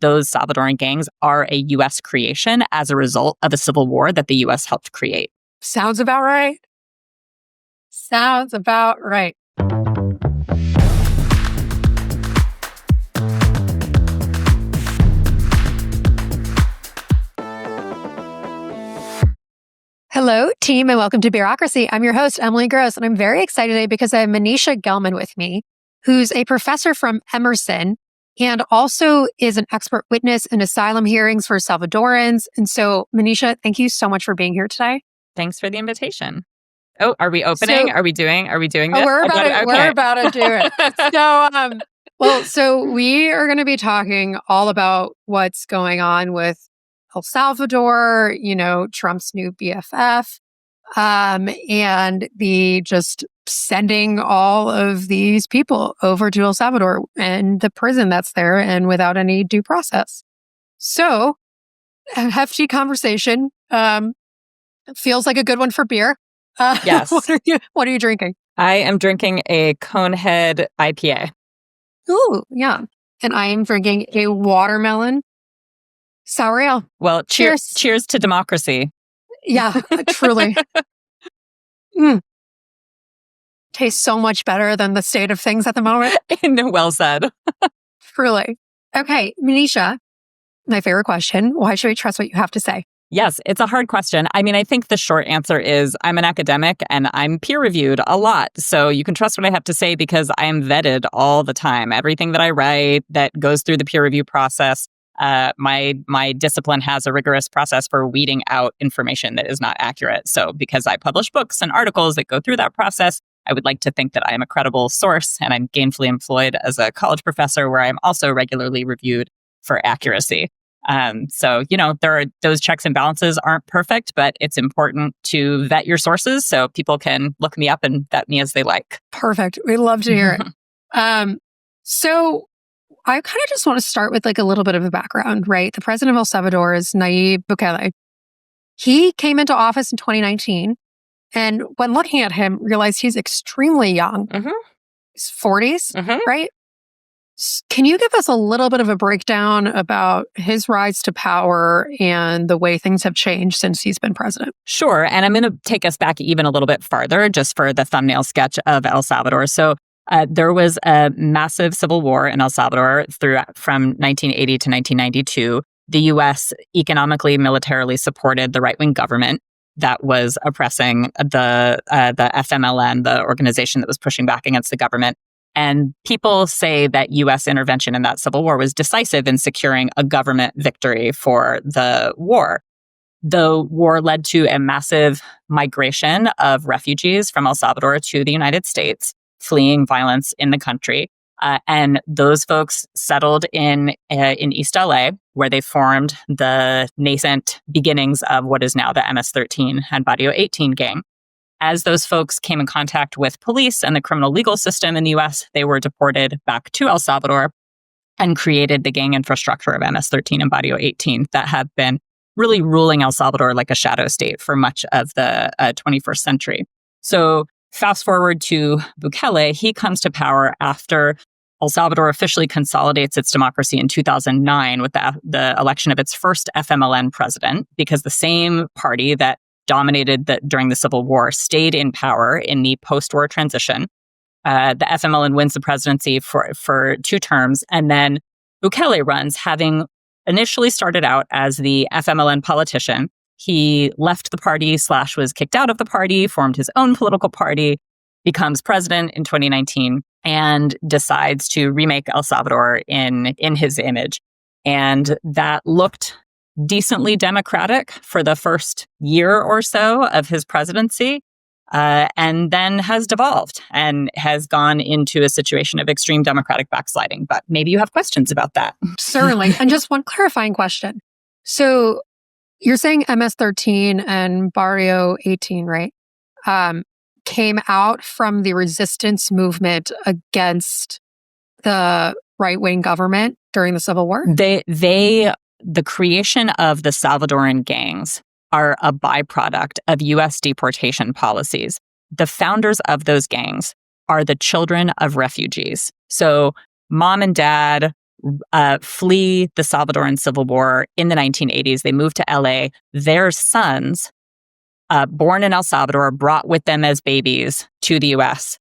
those Salvadoran gangs are a U.S. creation as a result of a civil war that the U.S. helped create. Sounds about right. Sounds about right. Hello, team, and welcome to Bureaucracy. I'm your host, Emily Gross, and I'm very excited today because I have Mneesha Gellman with me, who's a professor from Emerson and also is an expert witness in asylum hearings for Salvadorans. And so, Mneesha, thank you so much for being here today. Thanks for the invitation. Oh, are we opening? Are we doing this? We're about to do it. So we are going to be talking all about what's going on with El Salvador, Trump's new BFF, and the just sending all of these people over to El Salvador and the prison that's there and without any due process. So, a hefty conversation. Feels like a good one for beer. Yes. What are you drinking? I am drinking a Conehead IPA. Ooh, yeah. And I am drinking a watermelon sour ale. Well, cheers to democracy. Yeah, truly. Tastes so much better than the state of things at the moment. Well said. Truly. Okay, Mneesha, my favorite question. Why should we trust what you have to say? Yes, it's a hard question. I mean, I think the short answer is I'm an academic and I'm peer-reviewed a lot. So you can trust what I have to say because I am vetted all the time. Everything that I write that goes through the peer review process, my discipline has a rigorous process for weeding out information that is not accurate. So because I publish books and articles that go through that process, I would like to think that I am a credible source, and I'm gainfully employed as a college professor where I'm also regularly reviewed for accuracy. So, there are those checks and balances aren't perfect, but it's important to vet your sources so people can look me up and vet me as they like. Perfect. We love to hear it. So I kind of just want to start with a little bit of a background, right? The president of El Salvador is Nayib Bukele. He came into office in 2019, and when looking at him, realized he's extremely young. Mm-hmm. He's 40s, right? Can you give us a little bit of a breakdown about his rise to power and the way things have changed since he's been president? Sure. And I'm going to take us back even a little bit farther just for the thumbnail sketch of El Salvador. So there was a massive civil war in El Salvador from 1980 to 1992. The U.S. economically, militarily supported the right-wing government that was oppressing the FMLN, the organization that was pushing back against the government. And people say that U.S. intervention in that civil war was decisive in securing a government victory for the war. The war led to a massive migration of refugees from El Salvador to the United States, fleeing violence in the country. And those folks settled in East LA, where they formed the nascent beginnings of what is now the MS-13 and Barrio 18 gang. As those folks came in contact with police and the criminal legal system in the U.S., they were deported back to El Salvador and created the gang infrastructure of MS-13 and Barrio 18 that have been really ruling El Salvador like a shadow state for much of the 21st century. So fast forward to Bukele, he comes to power after El Salvador officially consolidates its democracy in 2009 with the election of its first FMLN president, because the same party that dominated during the Civil War stayed in power in the post-war transition. The FMLN wins the presidency for 2 terms, and then Bukele runs, having initially started out as the FMLN politician. He left the party / was kicked out of the party, formed his own political party, becomes president in 2019, and decides to remake El Salvador in his image. And that looked decently democratic for the first year or so of his presidency, and then has devolved and has gone into a situation of extreme democratic backsliding. But maybe you have questions about that. Certainly. And just one clarifying question. So you're saying MS-13 and Barrio 18, right? Came out from the resistance movement against the right-wing government during the Civil War? The creation of the Salvadoran gangs are a byproduct of U.S. deportation policies. The founders of those gangs are the children of refugees. So mom and dad flee the Salvadoran Civil War in the 1980s. They moved to LA. Their sons, born in El Salvador, brought with them as babies to the U.S.,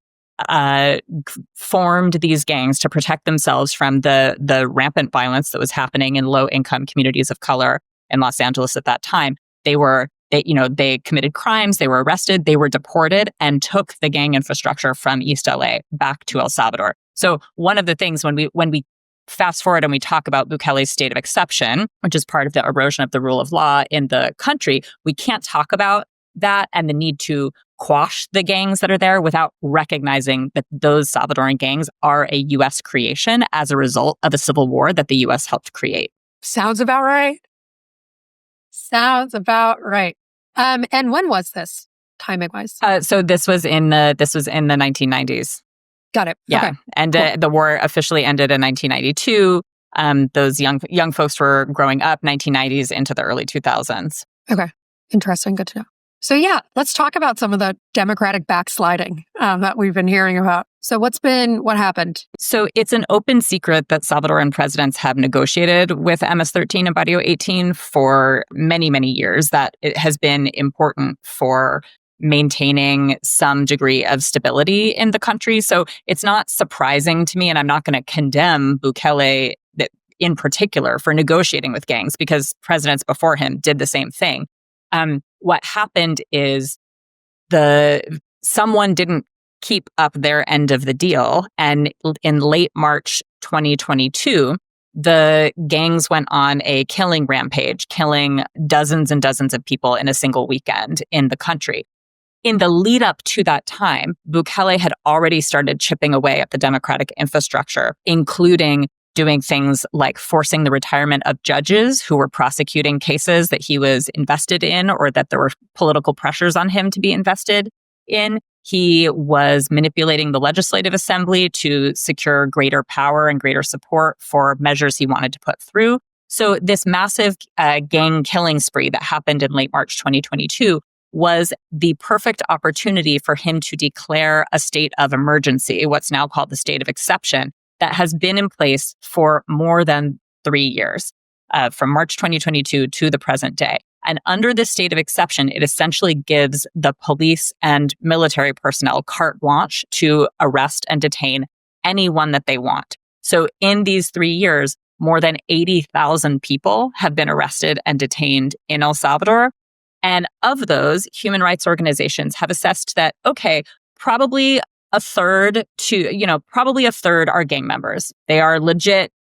formed these gangs to protect themselves from the rampant violence that was happening in low-income communities of color in Los Angeles at that time. They committed crimes, they were arrested, they were deported, and took the gang infrastructure from East LA back to El Salvador. So one of the things when we fast forward and we talk about Bukele's state of exception, which is part of the erosion of the rule of law in the country, we can't talk about that and the need to quash the gangs that are there without recognizing that those Salvadoran gangs are a U.S. creation as a result of a civil war that the U.S. helped create. Sounds about right. Sounds about right. And when was this, timing-wise? So this was in the 1990s. Got it. Yeah, okay. And Cool. The war officially ended in 1992. Those young folks were growing up 1990s into the early 2000s. Okay. Interesting. Good to know. So yeah, let's talk about some of the democratic backsliding that we've been hearing about. So what happened? So it's an open secret that Salvadoran presidents have negotiated with MS-13 and Barrio 18 for many, many years. That it has been important for maintaining some degree of stability in the country. So it's not surprising to me, and I'm not going to condemn Bukele in particular for negotiating with gangs because presidents before him did the same thing. What happened is someone didn't keep up their end of the deal. And in late March 2022, the gangs went on a killing rampage, killing dozens and dozens of people in a single weekend in the country. In the lead up to that time, Bukele had already started chipping away at the democratic infrastructure, including doing things like forcing the retirement of judges who were prosecuting cases that he was invested in or that there were political pressures on him to be invested in. He was manipulating the legislative assembly to secure greater power and greater support for measures he wanted to put through. So this massive gang killing spree that happened in late March 2022 was the perfect opportunity for him to declare a state of emergency, what's now called the state of exception, that has been in place for more than 3 years, from March 2022 to the present day. And under this state of exception, it essentially gives the police and military personnel carte blanche to arrest and detain anyone that they want. So in these 3 years, more than 80,000 people have been arrested and detained in El Salvador. And of those, human rights organizations have assessed that, okay, probably a third are gang members. They are legit,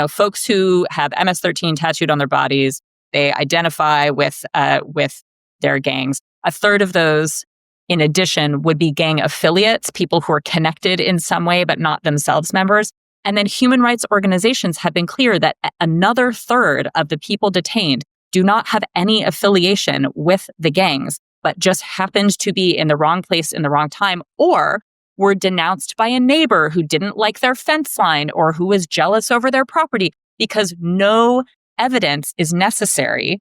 folks who have MS-13 tattooed on their bodies. They identify with their gangs. A third of those, in addition, would be gang affiliates, people who are connected in some way, but not themselves members. And then human rights organizations have been clear that another third of the people detained do not have any affiliation with the gangs, but just happened to be in the wrong place in the wrong time, or were denounced by a neighbor who didn't like their fence line or who was jealous over their property, because no evidence is necessary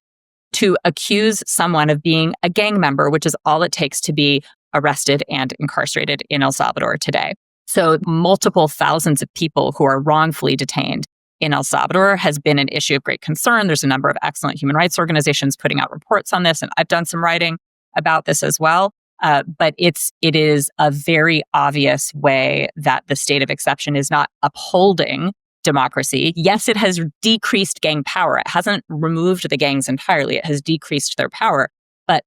to accuse someone of being a gang member, which is all it takes to be arrested and incarcerated in El Salvador today. So multiple thousands of people who are wrongfully detained in El Salvador has been an issue of great concern. There's a number of excellent human rights organizations putting out reports on this, and I've done some writing about this as well. But it is a very obvious way that the state of exception is not upholding democracy. Yes, it has decreased gang power. It hasn't removed the gangs entirely. It has decreased their power. But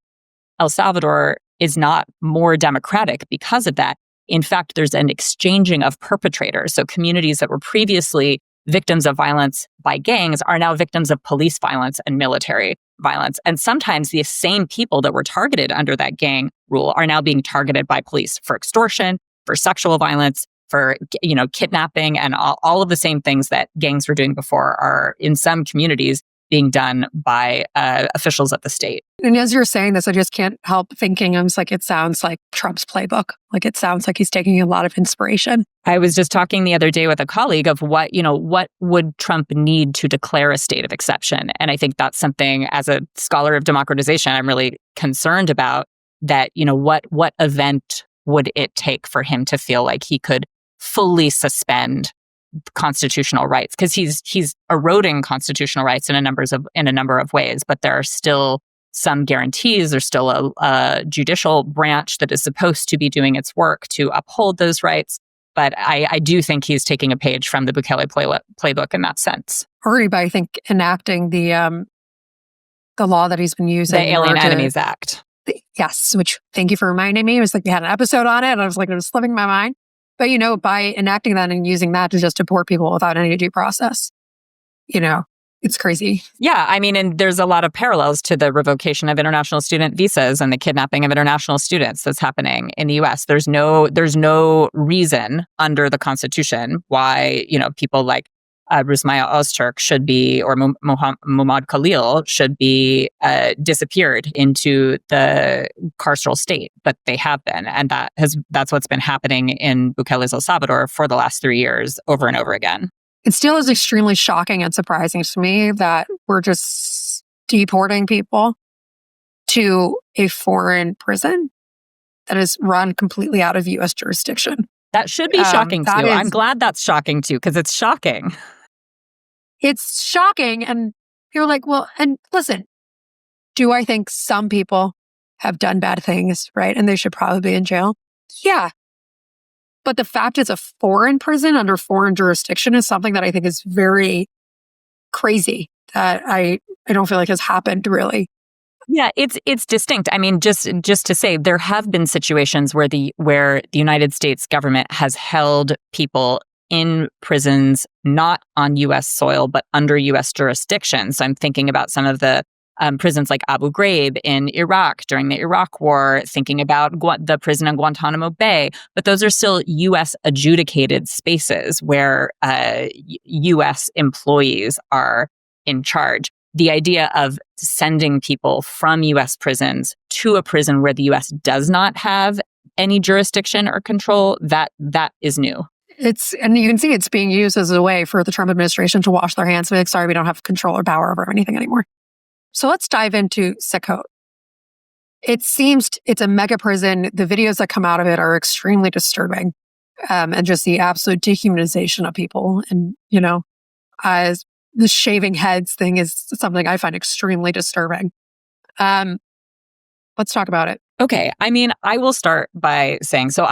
El Salvador is not more democratic because of that. In fact, there's an exchanging of perpetrators. So communities that were previously victims of violence by gangs are now victims of police violence and military violence. And sometimes the same people that were targeted under that gang rule are now being targeted by police for extortion, for sexual violence, for kidnapping, and all of the same things that gangs were doing before are in some communities being done by officials at the state. And as you're saying this, I just can't help thinking, it sounds like Trump's playbook. Like it sounds like he's taking a lot of inspiration. I was just talking the other day with a colleague of what would Trump need to declare a state of exception? And I think that's something, as a scholar of democratization, I'm really concerned about, that, what event would it take for him to feel like he could fully suspend constitutional rights, because he's eroding constitutional rights in a number of ways, but there are still some guarantees. There's still a judicial branch that is supposed to be doing its work to uphold those rights. But I do think he's taking a page from the Bukele playbook in that sense. Already by, I think, enacting the law that he's been using. The Alien Enemies Act. Yes, which, thank you for reminding me. It was like we had an episode on it, and I was like, it was slipping my mind. But, by enacting that and using that to just deport people without any due process, it's crazy. Yeah, and there's a lot of parallels to the revocation of international student visas and the kidnapping of international students that's happening in the U.S. There's no reason under the Constitution why, people like Rusmaya Ozturk should be, or Muhammad Khalil should be disappeared into the carceral state, but they have been, and that's what's been happening in Bukele's El Salvador for the last 3 years, over and over again. It still is extremely shocking and surprising to me that we're just deporting people to a foreign prison that is run completely out of U.S. jurisdiction. That should be shocking too. I'm glad that's shocking too, because it's shocking. It's shocking. And you're like, well, and listen, do I think some people have done bad things, right? And they should probably be in jail? Yeah. But the fact it's a foreign prison under foreign jurisdiction is something that I think is very crazy, that I don't feel like has happened really. Yeah, it's distinct. Just to say, there have been situations where the United States government has held people in prisons not on U.S. soil but under U.S. jurisdiction. So I'm thinking about some of the prisons like Abu Ghraib in Iraq during the Iraq War, thinking about the prison in Guantanamo Bay. But those are still U.S. adjudicated spaces where U.S. employees are in charge. The idea of sending people from U.S. prisons to a prison where the U.S. does not have any jurisdiction or control, that is new. And you can see it's being used as a way for the Trump administration to wash their hands and be like, sorry, we don't have control or power over anything anymore. So let's dive into CECOT. It seems it's a mega prison. The videos that come out of it are extremely disturbing, and just the absolute dehumanization of people. And, as the shaving heads thing is something I find extremely disturbing. Let's talk about it. Okay. I will start by saying, so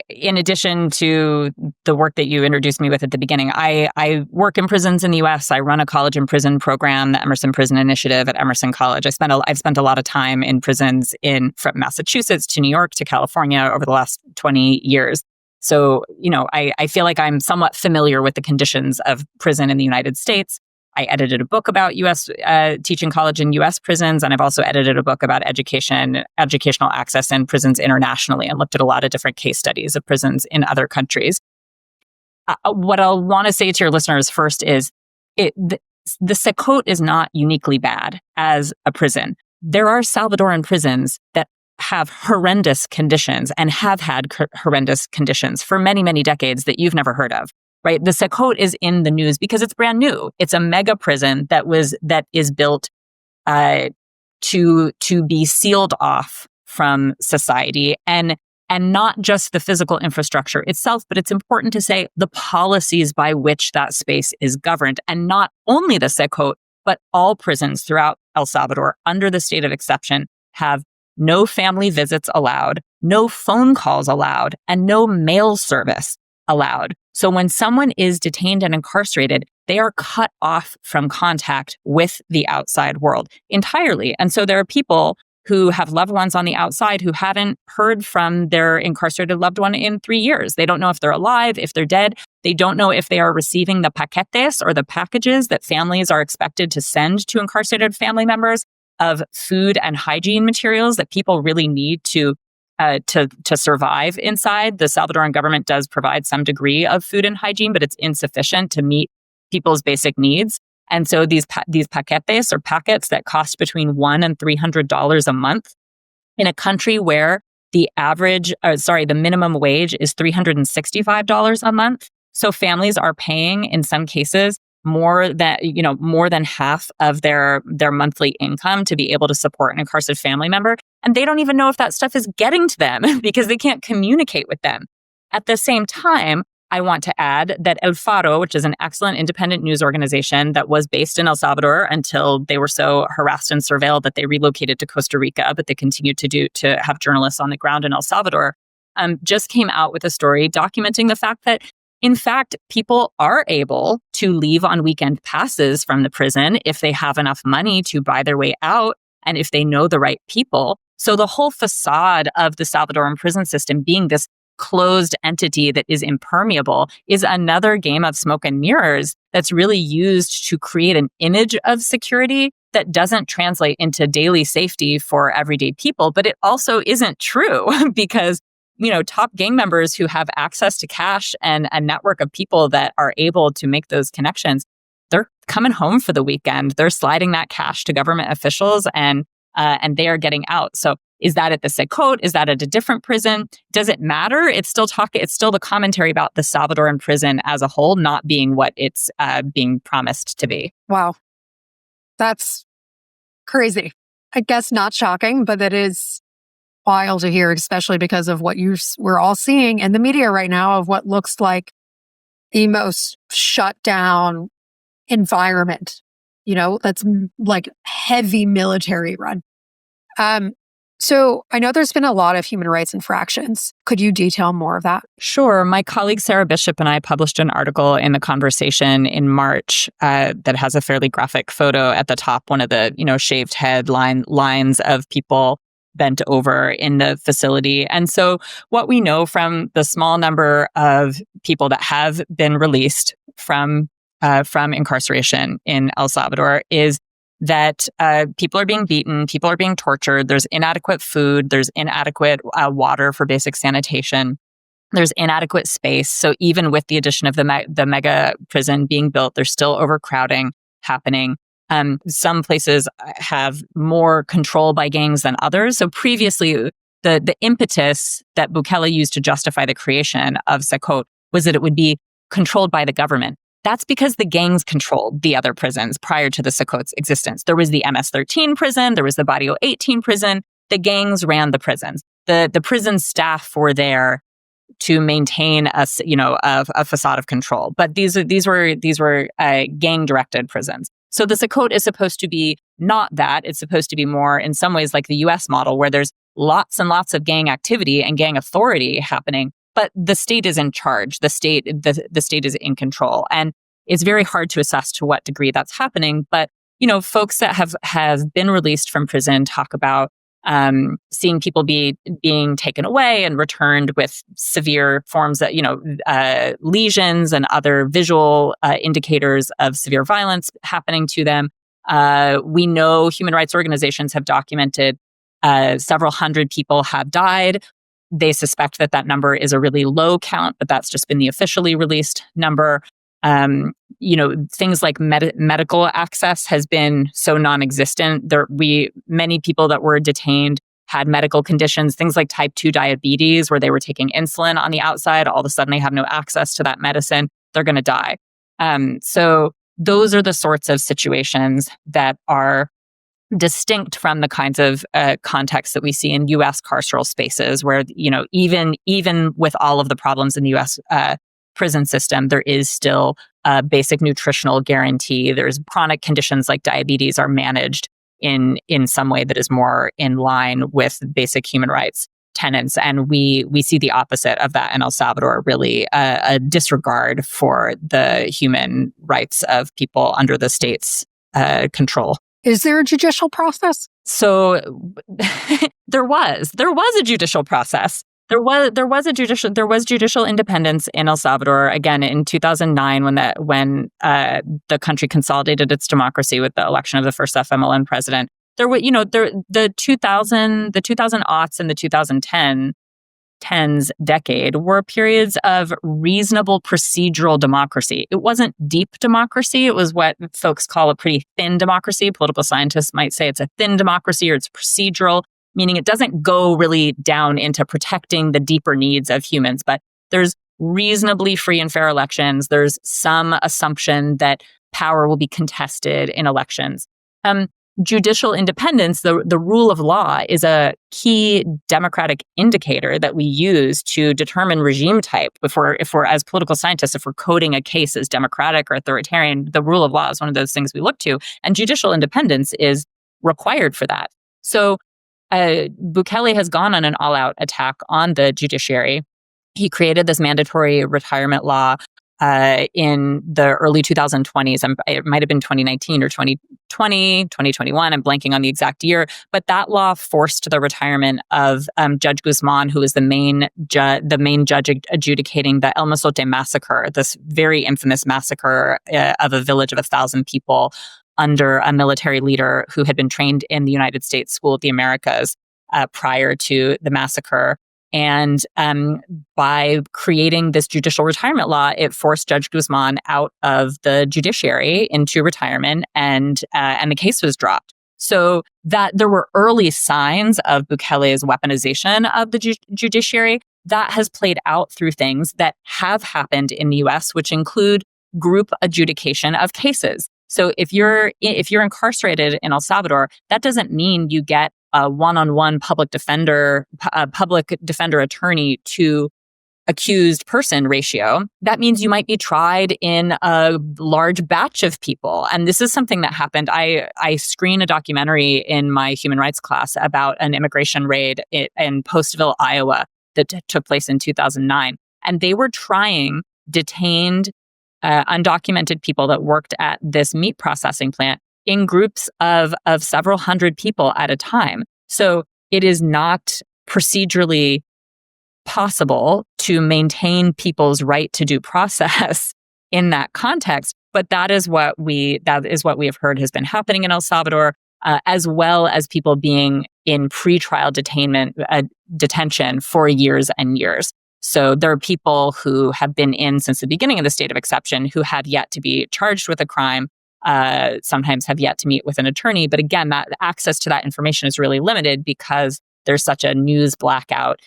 in addition to the work that you introduced me with at the beginning, I work in prisons in the U.S. I run a college and prison program, the Emerson Prison Initiative at Emerson College. I've spent a lot of time in prisons from Massachusetts to New York to California over the last 20 years. So, I feel like I'm somewhat familiar with the conditions of prison in the United States. I edited a book about U.S. Teaching college in U.S. prisons, and I've also edited a book about educational access in prisons internationally, and looked at a lot of different case studies of prisons in other countries. What I'll want to say to your listeners first is the CECOT is not uniquely bad as a prison. There are Salvadoran prisons that have horrendous conditions and have had horrendous conditions for many, many decades that you've never heard of. Right, the CECOT is in the news because it's brand new. It's a mega prison that is built to be sealed off from society, and not just the physical infrastructure itself, but it's important to say the policies by which that space is governed, and not only the CECOT, but all prisons throughout El Salvador under the state of exception have no family visits allowed, no phone calls allowed, and no mail service allowed. So when someone is detained and incarcerated, they are cut off from contact with the outside world entirely. And so there are people who have loved ones on the outside who haven't heard from their incarcerated loved one in 3 years. They don't know if they're alive, if they're dead. They don't know if they are receiving the paquetes, or the packages that families are expected to send to incarcerated family members of food and hygiene materials that people really need to survive inside. The Salvadoran government does provide some degree of food and hygiene, but it's insufficient to meet people's basic needs. And so these paquetes, or packets, that cost between $100 and $300 a month in a country where the minimum wage is $365 a month. So families are paying, in some cases, more than half of their monthly income to be able to support an incarcerated family member. And they don't even know if that stuff is getting to them because they can't communicate with them. At the same time, I want to add that El Faro, which is an excellent independent news organization that was based in El Salvador until they were so harassed and surveilled that they relocated to Costa Rica, but they continued to have journalists on the ground in El Salvador, just came out with a story documenting the fact that, in fact, people are able to leave on weekend passes from the prison if they have enough money to buy their way out and if they know the right people. So the whole facade of the Salvadoran prison system being this closed entity that is impermeable is another game of smoke and mirrors that's really used to create an image of security that doesn't translate into daily safety for everyday people. But it also isn't true because, top gang members who have access to cash and a network of people that are able to make those connections, they're coming home for the weekend. They're sliding that cash to government officials and they are getting out. So is that at the CECOT? Is that at a different prison? Does it matter? It's still the commentary about the Salvadoran prison as a whole not being what it's being promised to be. Wow. That's crazy. I guess not shocking, but that is wild to hear, especially because of what we're all seeing in the media right now of what looks like the most shut down environment, that's like heavy military run. So I know there's been a lot of human rights infractions. Could you detail more of that? Sure. My colleague Sarah Bishop and I published an article in The Conversation in March that has a fairly graphic photo at the top, one of the, shaved head lines of people bent over in the facility. And so what we know from the small number of people that have been released from incarceration in El Salvador is that people are being beaten, people are being tortured, there's inadequate food, there's inadequate water for basic sanitation, there's inadequate space. So even with the addition of the mega prison being built, there's still overcrowding happening. Some places have more control by gangs than others. So previously, the impetus that Bukele used to justify the creation of CECOT was that it would be controlled by the government. That's because the gangs controlled the other prisons prior to the CECOT's existence. There was the MS-13 prison, there was the Barrio 18 prison. The gangs ran the prisons. The prison staff were there to maintain a facade of control. But these were gang-directed prisons. So the CECOT is supposed to be not that. It's supposed to be more, in some ways, like the U.S. model, where there's lots and lots of gang activity and gang authority happening. But the state is in charge. The state is in control. And it's very hard to assess to what degree that's happening. But, folks that have been released from prison talk about seeing people being taken away and returned with severe forms that, lesions and other visual indicators of severe violence happening to them. We know human rights organizations have documented several hundred people have died. They suspect that number is a really low count, but that's just been the officially released number. Things like medical access has been so non-existent. Many people that were detained had medical conditions, things like type 2 diabetes, where they were taking insulin on the outside. All of a sudden, they have no access to that medicine. They're going to die. So those are the sorts of situations that are distinct from the kinds of contexts that we see in U.S. carceral spaces, where even with all of the problems in the U.S. Prison system, there is still a basic nutritional guarantee. There's chronic conditions like diabetes are managed in some way that is more in line with basic human rights tenets, and we see the opposite of that in El Salvador. Really, a disregard for the human rights of people under the state's control. Is there a judicial process? So there was a judicial process. There was judicial independence in El Salvador again in 2009 when the country consolidated its democracy with the election of the first FMLN president. There were the 2000 aughts and the 2010s decade were periods of reasonable procedural democracy. It wasn't deep democracy. It was what folks call a pretty thin democracy. Political scientists might say it's a thin democracy or it's procedural, meaning it doesn't go really down into protecting the deeper needs of humans. But there's reasonably free and fair elections. There's some assumption that power will be contested in elections. judicial independence, the rule of law, is a key democratic indicator that we use to determine regime type. If we're as political scientists, if we're coding a case as democratic or authoritarian, the rule of law is one of those things we look to, and judicial independence is required for that. So Bukele has gone on an all-out attack on the judiciary. He created this mandatory retirement law in the early 2020s. It might have been 2019 or 2020, 2021. I'm blanking on the exact year. But that law forced the retirement of Judge Guzman, who is the main judge adjudicating the El Mozote massacre, this very infamous massacre of a village of 1,000 people under a military leader who had been trained in the United States School of the Americas prior to the massacre. And by creating this judicial retirement law, it forced Judge Guzman out of the judiciary into retirement, and the case was dropped. So that there were early signs of Bukele's weaponization of the judiciary that has played out through things that have happened in the U.S., which include group adjudication of cases. So if you're incarcerated in El Salvador, that doesn't mean you get a one-on-one public defender attorney to accused person ratio. That means you might be tried in a large batch of people. And this is something that happened. I screened a documentary in my human rights class about an immigration raid in Postville, Iowa, that took place in 2009. And they were trying detained undocumented people that worked at this meat processing plant in groups of several hundred people at a time. So it is not procedurally possible to maintain people's right to due process in that context. But that is what we have heard has been happening in El Salvador, as well as people being in pretrial detention for years and years. So there are people who have been in since the beginning of the state of exception who have yet to be charged with a crime, sometimes have yet to meet with an attorney. But again, that access to that information is really limited because there's such a news blackout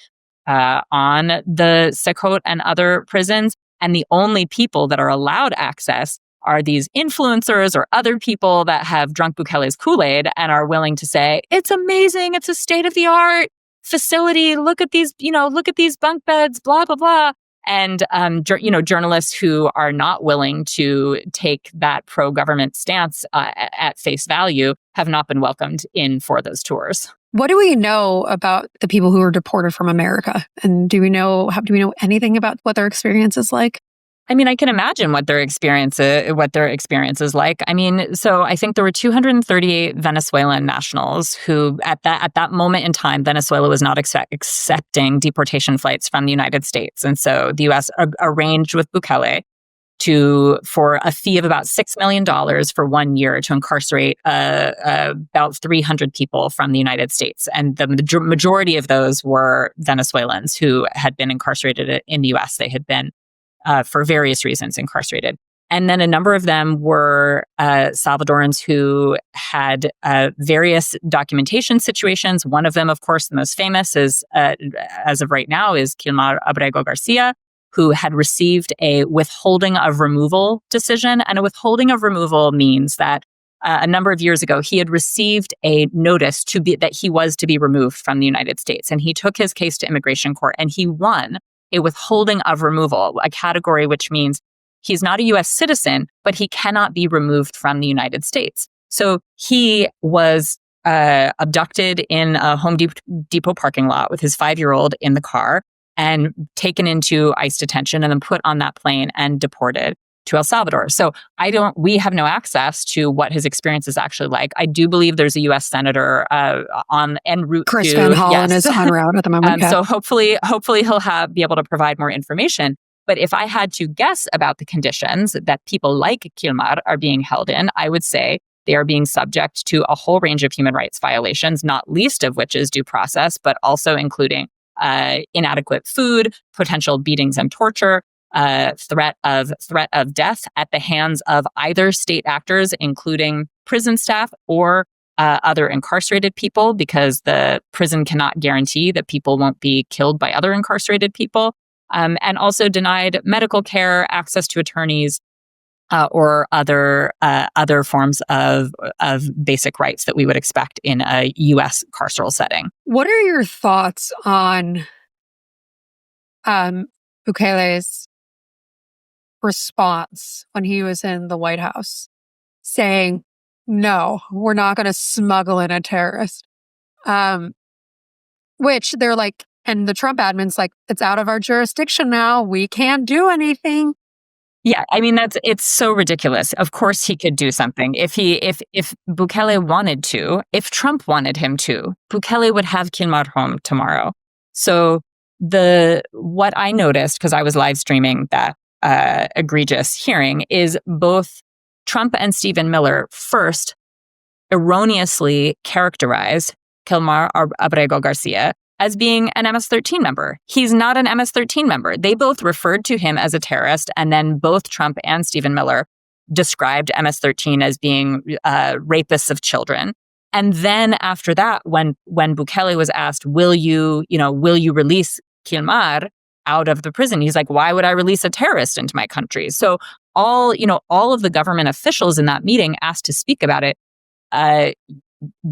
on the CECOT and other prisons. And the only people that are allowed access are these influencers or other people that have drunk Bukele's Kool-Aid and are willing to say, it's amazing, it's a state-of-the-art facility, look at these bunk beds, blah, blah, blah. And, journalists who are not willing to take that pro-government stance at face value have not been welcomed in for those tours. What do we know about the people who were deported from America? And do we know anything about what their experience is like? I mean, I can imagine what their experience is like. I mean, so I think there were 238 Venezuelan nationals who, at that moment in time, Venezuela was not accepting deportation flights from the United States, and so the U.S. arranged with Bukele for a fee of about $6 million for 1 year to incarcerate about 300 people from the United States, and the majority of those were Venezuelans who had been incarcerated in the U.S. They had been for various reasons incarcerated. And then a number of them were Salvadorans who had various documentation situations. One of them, of course, the most famous is, as of right now, is Kilmar Abrego Garcia, who had received a withholding of removal decision. And a withholding of removal means that a number of years ago, he had received a notice that he was to be removed from the United States. And he took his case to immigration court and he won a withholding of removal, a category which means he's not a U.S. citizen, but he cannot be removed from the United States. So he was abducted in a Home Depot parking lot with his 5-year-old in the car and taken into ICE detention and then put on that plane and deported to El Salvador. So we have no access to what his experience is actually like. I do believe there's a U.S. senator en route Chris to, Van Hollen is en route at the moment. So hopefully he'll be able to provide more information. But if I had to guess about the conditions that people like Kilmar are being held in, I would say they are being subject to a whole range of human rights violations, not least of which is due process, but also including inadequate food, potential beatings and torture, threat of death at the hands of either state actors, including prison staff or other incarcerated people, because the prison cannot guarantee that people won't be killed by other incarcerated people, and also denied medical care, access to attorneys, or other forms of basic rights that we would expect in a U.S. carceral setting. What are your thoughts on Bukele's response when he was in the White House, saying, "No, we're not going to smuggle in a terrorist"? Which they're like, and the Trump admin's like, "It's out of our jurisdiction now. We can't do anything." Yeah, I mean it's so ridiculous. Of course he could do something. If Bukele wanted to, if Trump wanted him to, Bukele would have Kilmar home tomorrow. So what I noticed, because I was live streaming that egregious hearing, is both Trump and Stephen Miller first erroneously characterized Kilmar Abrego Garcia as being an MS-13 member. He's not an MS-13 member. They both referred to him as a terrorist, and then both Trump and Stephen Miller described MS-13 as being rapists of children. And then after that, when Bukele was asked, will you release Kilmar out of the prison? He's like, why would I release a terrorist into my country? So all of the government officials in that meeting asked to speak about it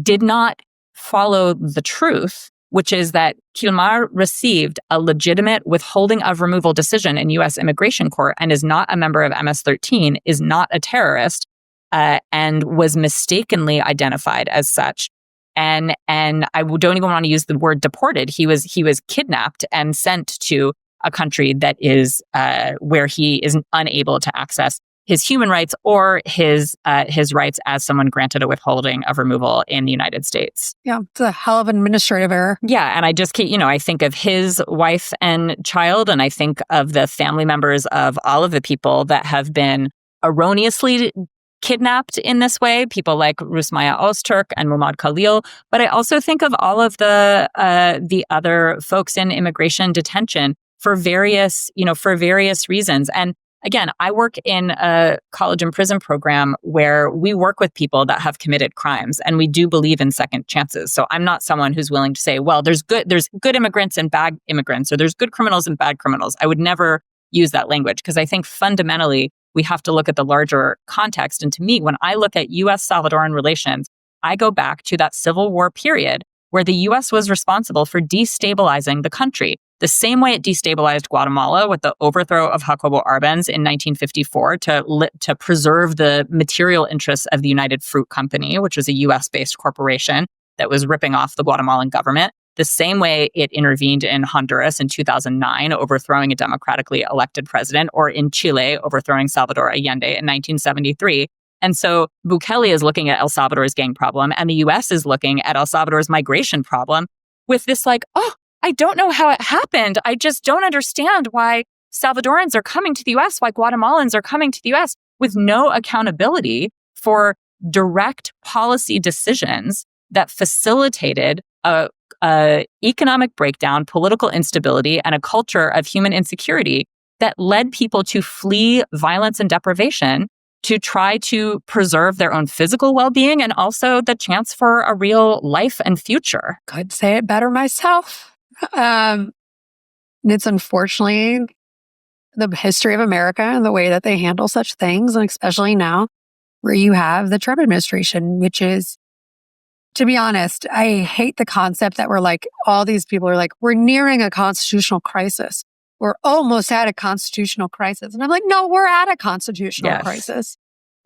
did not follow the truth, which is that Kilmar received a legitimate withholding of removal decision in U.S. immigration court and is not a member of MS-13, is not a terrorist, and was mistakenly identified as such. And I don't even want to use the word deported. He was kidnapped and sent to a country that is where he is unable to access his human rights or his rights as someone granted a withholding of removal in the United States. Yeah, it's a hell of an administrative error. Yeah, and I just keep, I think of his wife and child, and I think of the family members of all of the people that have been erroneously kidnapped in this way, people like Rusmaya Ozturk and Muhammad Khalil. But I also think of all of the other folks in immigration detention for various reasons. And again, I work in a college and prison program where we work with people that have committed crimes, and we do believe in second chances. So I'm not someone who's willing to say, well, there's good immigrants and bad immigrants, or there's good criminals and bad criminals. I would never use that language, because I think fundamentally we have to look at the larger context. And to me, when I look at U.S. Salvadoran relations, I go back to that Civil War period where the U.S. was responsible for destabilizing the country. The same way it destabilized Guatemala with the overthrow of Jacobo Arbenz in 1954 to preserve the material interests of the United Fruit Company, which was a U.S.-based corporation that was ripping off the Guatemalan government. The same way it intervened in Honduras in 2009, overthrowing a democratically elected president, or in Chile, overthrowing Salvador Allende in 1973. And so Bukele is looking at El Salvador's gang problem, and the U.S. is looking at El Salvador's migration problem with this I don't know how it happened. I just don't understand why Salvadorans are coming to the U.S., why Guatemalans are coming to the U.S. with no accountability for direct policy decisions that facilitated a economic breakdown, political instability, and a culture of human insecurity that led people to flee violence and deprivation to try to preserve their own physical well-being and also the chance for a real life and future. Could say it better myself. It's unfortunately the history of America and the way that they handle such things, and especially now where you have the Trump administration, which is, to be honest, I hate the concept that we're like, all these people are like, we're nearing a constitutional crisis. We're almost at a constitutional crisis. And I'm like, no, we're at a constitutional crisis.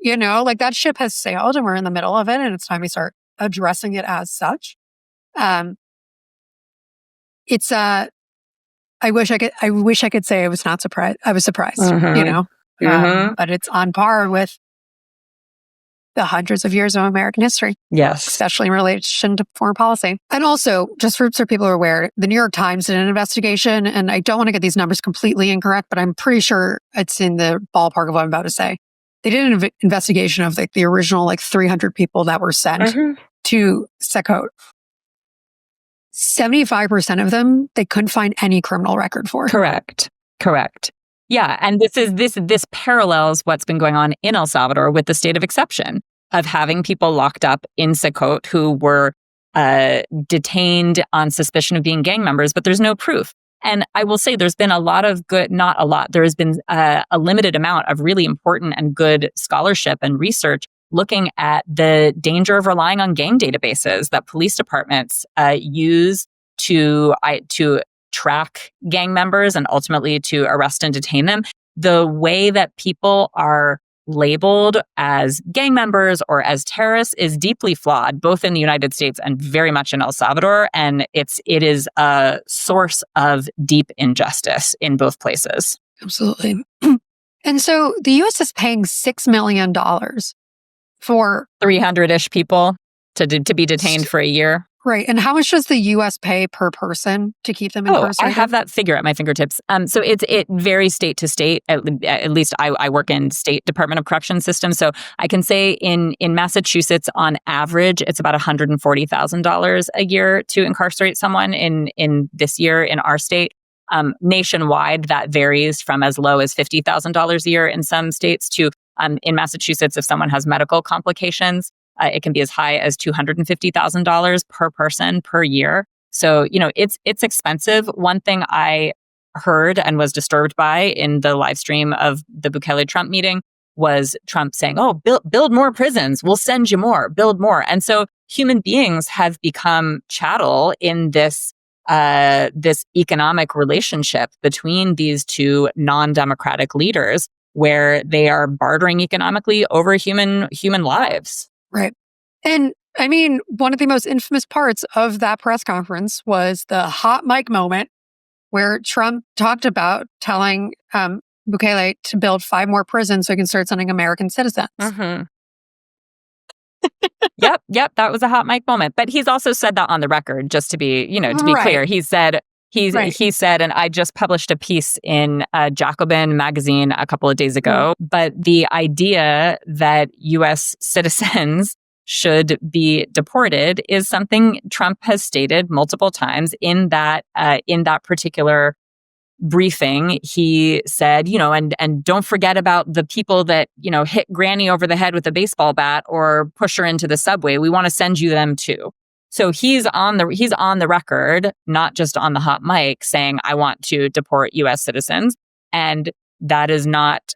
That ship has sailed and we're in the middle of it, and it's time we start addressing it as such. It's I wish I could say I was not surprised. I was surprised, but it's on par with the hundreds of years of American history. Yes. Especially in relation to foreign policy. And also, just so people are aware, the New York Times did an investigation, and I don't want to get these numbers completely incorrect, but I'm pretty sure it's in the ballpark of what I'm about to say. They did an investigation of the original 300 people that were sent to CECOT. 75% of them, they couldn't find any criminal record for. Correct. Yeah, and this parallels what's been going on in El Salvador with the state of exception of having people locked up in CECOT who were detained on suspicion of being gang members, but there's no proof. And I will say there's been a lot of good, not a lot, there has been a limited amount of really important and good scholarship and research looking at the danger of relying on gang databases that police departments use to track gang members and ultimately to arrest and detain them. The way that people are labeled as gang members or as terrorists is deeply flawed, both in the United States and very much in El Salvador. And it is a source of deep injustice in both places. Absolutely. And so the U.S. is paying $6 million for 300-ish people to be detained for a year. Right. And how much does the U.S. pay per person to keep them incarcerated? I have that figure at my fingertips. So it varies state to state. At least I work in state Department of Correction systems. So I can say in Massachusetts, on average, it's about $140,000 a year to incarcerate someone in this year in our state. Nationwide, that varies from as low as $50,000 a year in some states to in Massachusetts, if someone has medical complications, it can be as high as $250,000 per person per year. So, it's expensive. One thing I heard and was disturbed by in the live stream of the Bukele-Trump meeting was Trump saying, "Oh, build more prisons. We'll send you more. Build more." And so human beings have become chattel in this economic relationship between these two non-democratic leaders, where they are bartering economically over human lives. Right. And I mean, one of the most infamous parts of that press conference was the hot mic moment where Trump talked about telling Bukele to build 5 more prisons so he can start sending American citizens. Mm-hmm. Yep. That was a hot mic moment. But he's also said that on the record, just to be clear. He said, and I just published a piece in Jacobin magazine a couple of days ago, but the idea that U.S. citizens should be deported is something Trump has stated multiple times. In that particular briefing, he said, and don't forget about the people that, hit Granny over the head with a baseball bat or push her into the subway. We want to send you them too. So he's on the record, not just on the hot mic, saying, "I want to deport U.S. citizens," and that is not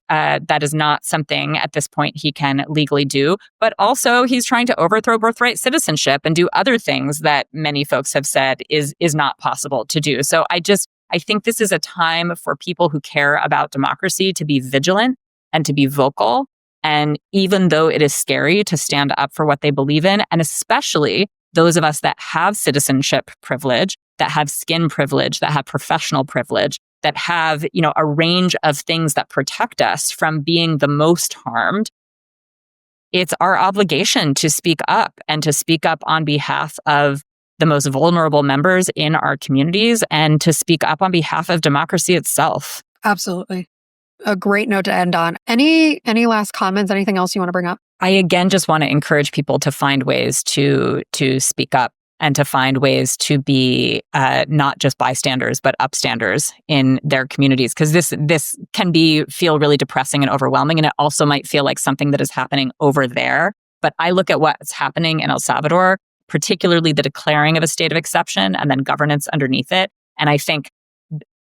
something at this point he can legally do. But also, he's trying to overthrow birthright citizenship and do other things that many folks have said is not possible to do. So I think this is a time for people who care about democracy to be vigilant and to be vocal. And even though it is scary to stand up for what they believe in, and especially those of us that have citizenship privilege, that have skin privilege, that have professional privilege, that have, a range of things that protect us from being the most harmed, it's our obligation to speak up and to speak up on behalf of the most vulnerable members in our communities and to speak up on behalf of democracy itself. Absolutely. A great note to end on. Any last comments? Anything else you want to bring up? I again just want to encourage people to find ways to speak up and to find ways to be not just bystanders, but upstanders in their communities. Because this can feel really depressing and overwhelming. And it also might feel like something that is happening over there. But I look at what's happening in El Salvador, particularly the declaring of a state of exception and then governance underneath it. And I think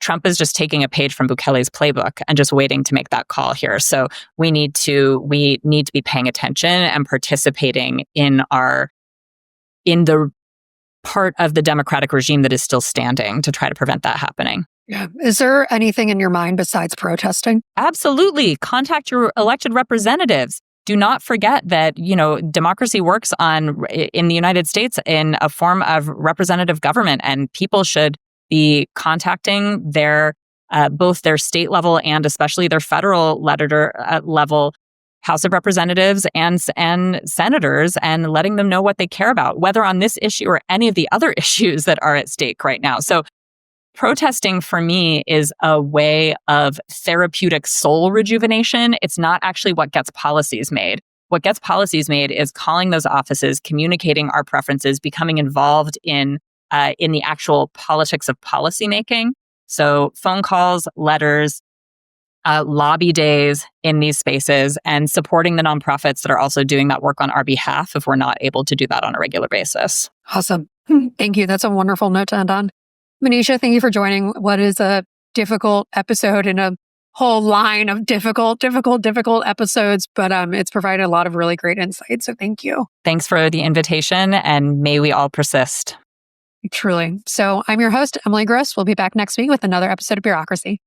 Trump is just taking a page from Bukele's playbook and just waiting to make that call here. So we need to be paying attention and participating in the part of the democratic regime that is still standing to try to prevent that happening. Yeah. Is there anything in your mind besides protesting? Absolutely. Contact your elected representatives. Do not forget that, democracy works in the United States in a form of representative government, and people should be contacting their both their state level and especially their federal level House of Representatives and senators, and letting them know what they care about, whether on this issue or any of the other issues that are at stake right now. So protesting for me is a way of therapeutic soul rejuvenation. It's not actually what gets policies made. What gets policies made is calling those offices, communicating our preferences, becoming involved in the actual politics of policymaking. So phone calls, letters, lobby days in these spaces, and supporting the nonprofits that are also doing that work on our behalf if we're not able to do that on a regular basis. Awesome. Thank you. That's a wonderful note to end on. Mneesha, thank you for joining what is a difficult episode in a whole line of difficult episodes, but it's provided a lot of really great insight. So thank you. Thanks for the invitation, and may we all persist. Truly. So I'm your host, Emily Gross. We'll be back next week with another episode of Bureaucracy.